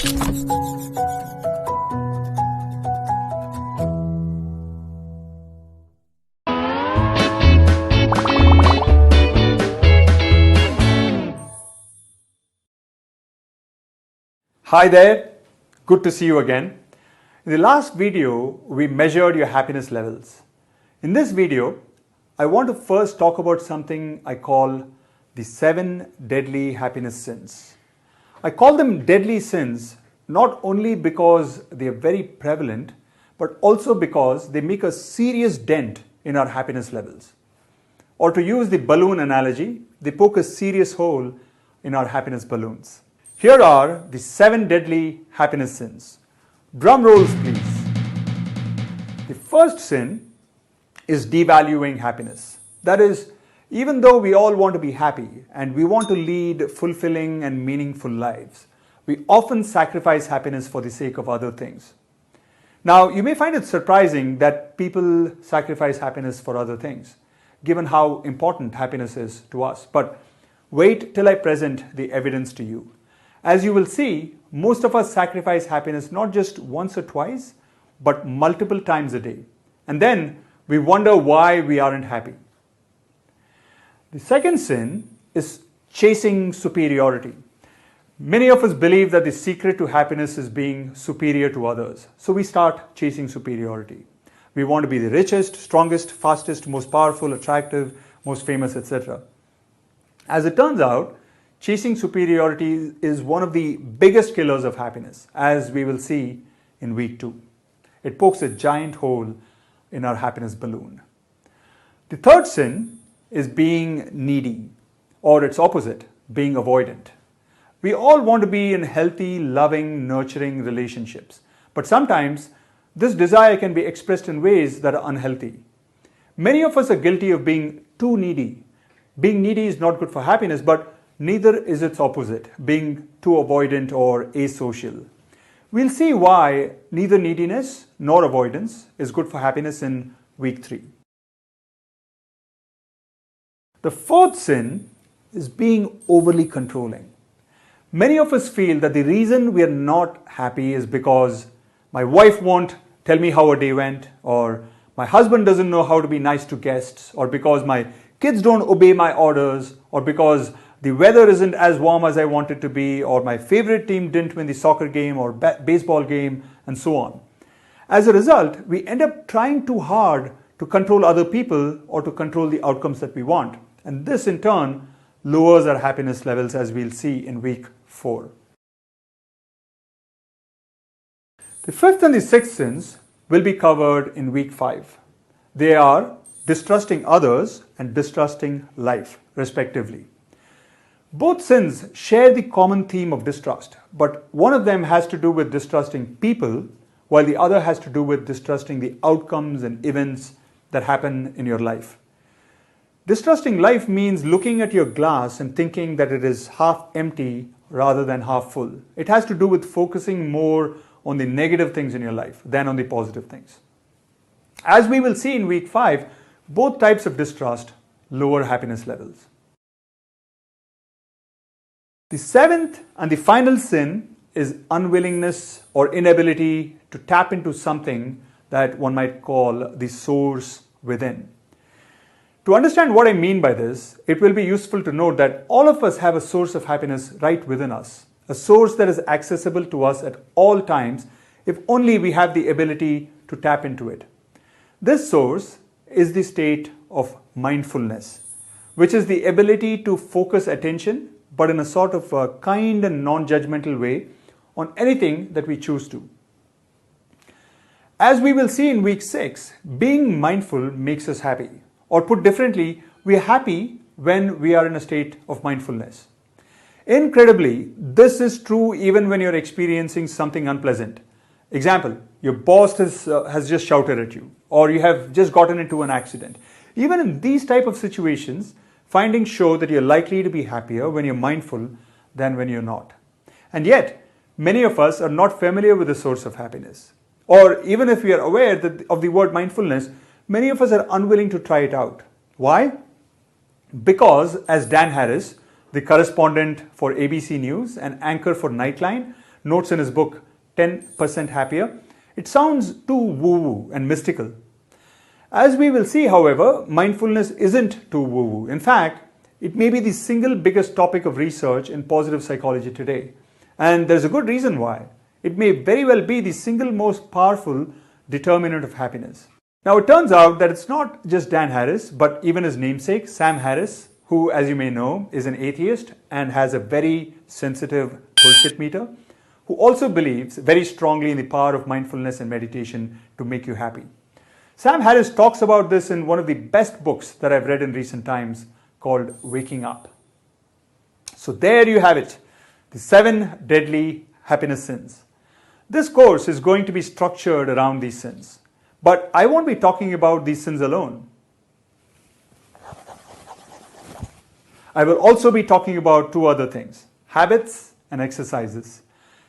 Hi there, good to see you again. In the last video, we measured your happiness levels. In this video, I want to first talk about something I call the 7 deadly happiness sins. I call them deadly sins not only because they are very prevalent, but also because they make a serious dent in our happiness levels. Or to use the balloon analogy, they poke a serious hole in our happiness balloons. Here are the 7 deadly happiness sins. Drum rolls, please. The first sin is devaluing happiness. That is, even though we all want to be happy and we want to lead fulfilling and meaningful lives, we often sacrifice happiness for the sake of other things. Now, you may find it surprising that people sacrifice happiness for other things, given how important happiness is to us. But wait till I present the evidence to you. As you will see, most of us sacrifice happiness not just once or twice, but multiple times a day. And then we wonder why we aren't happy. The second sin is chasing superiority. Many of us believe that the secret to happiness is being superior to others. So we start chasing superiority. We want to be the richest, strongest, fastest, most powerful, attractive, most famous, etc. As it turns out, chasing superiority is one of the biggest killers of happiness, as we will see in week 2. It pokes a giant hole in our happiness balloon. The third sin is being needy, or its opposite, being avoidant. We all want to be in healthy, loving, nurturing relationships, but sometimes this desire can be expressed in ways that are unhealthy. Many of us are guilty of being too needy. Being needy is not good for happiness, but neither is its opposite, being too avoidant or asocial. We'll see why neither neediness nor avoidance is good for happiness in week 3. The fourth sin is being overly controlling. Many of us feel that the reason we are not happy is because my wife won't tell me how a day went, or my husband doesn't know how to be nice to guests, or because my kids don't obey my orders, or because the weather isn't as warm as I want it to be, or my favorite team didn't win the soccer game or baseball game, and so on. As a result, we end up trying too hard to control other people or to control the outcomes that we want. And this in turn lowers our happiness levels, as we'll see in week 4. The fifth and the sixth sins will be covered in week 5. They are distrusting others and distrusting life, respectively. Both sins share the common theme of distrust, but one of them has to do with distrusting people, while the other has to do with distrusting the outcomes and events that happen in your life. Distrusting life means looking at your glass and thinking that it is half empty rather than half full. It has to do with focusing more on the negative things in your life than on the positive things. As we will see in week 5, both types of distrust lower happiness levels. The seventh and the final sin is unwillingness or inability to tap into something that one might call the source within. To understand what I mean by this, it will be useful to note that all of us have a source of happiness right within us, a source that is accessible to us at all times if only we have the ability to tap into it. This source is the state of mindfulness, which is the ability to focus attention, but in a sort of a kind and non-judgmental way, on anything that we choose to. As we will see in week 6, being mindful makes us happy. Or put differently, we are happy when we are in a state of mindfulness. Incredibly, this is true even when you're experiencing something unpleasant. Example, your boss has just shouted at you, or you have just gotten into an accident. Even in these type of situations, findings show that you're likely to be happier when you're mindful than when you're not. And yet, many of us are not familiar with the source of happiness. Or even if we are aware of the word mindfulness, many of us are unwilling to try it out. Why? Because, as Dan Harris, the correspondent for ABC News and anchor for Nightline, notes in his book 10% Happier, it sounds too woo-woo and mystical. As we will see, however, mindfulness isn't too woo-woo. In fact, it may be the single biggest topic of research in positive psychology today. And there's a good reason why. It may very well be the single most powerful determinant of happiness. Now, it turns out that it's not just Dan Harris, but even his namesake, Sam Harris, who, as you may know, is an atheist and has a very sensitive bullshit meter, who also believes very strongly in the power of mindfulness and meditation to make you happy. Sam Harris talks about this in one of the best books that I've read in recent times called Waking Up. So there you have it, the 7 deadly happiness sins. This course is going to be structured around these sins. But I won't be talking about these sins alone. I will also be talking about 2 other things, habits and exercises.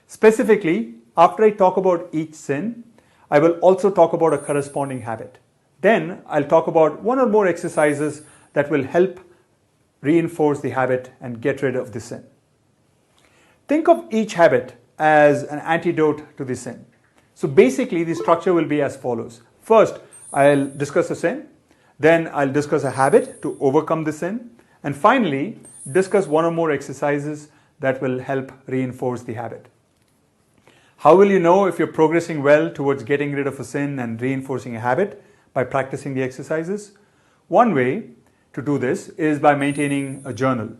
Specifically, after I talk about each sin, I will also talk about a corresponding habit. Then I'll talk about 1 or more exercises that will help reinforce the habit and get rid of the sin. Think of each habit as an antidote to the sin. So basically, the structure will be as follows. First, I'll discuss a sin. Then I'll discuss a habit to overcome the sin. And finally, discuss 1 or more exercises that will help reinforce the habit. How will you know if you're progressing well towards getting rid of a sin and reinforcing a habit? By practicing the exercises. One way to do this is by maintaining a journal.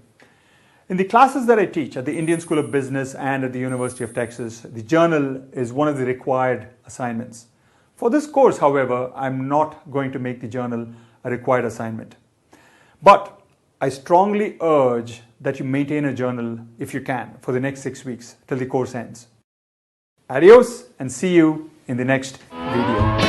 In the classes that I teach at the Indian School of Business and at the University of Texas, the journal is one of the required assignments. For this course, however, I'm not going to make the journal a required assignment. But I strongly urge that you maintain a journal if you can for the next 6 weeks till the course ends. Adios and see you in the next video.